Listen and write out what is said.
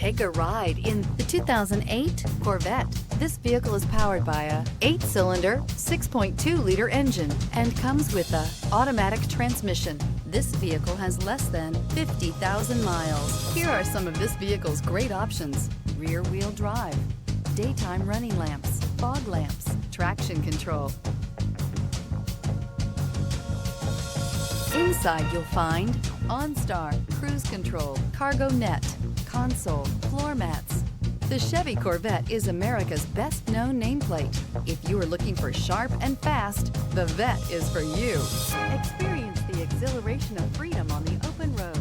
Take a ride in the 2008 Corvette. This vehicle is powered by a 8-cylinder, 6.2-liter engine and comes with a automatic transmission. This vehicle has less than 50,000 miles. Here are some of this vehicle's great options: rear-wheel drive, daytime running lamps, fog lamps, traction control. Inside you'll find OnStar, cruise control, cargo net, console, floor mats. The Chevy Corvette is America's best-known nameplate. If you are looking for sharp and fast, the Vette is for you. Experience the exhilaration of freedom on the open road.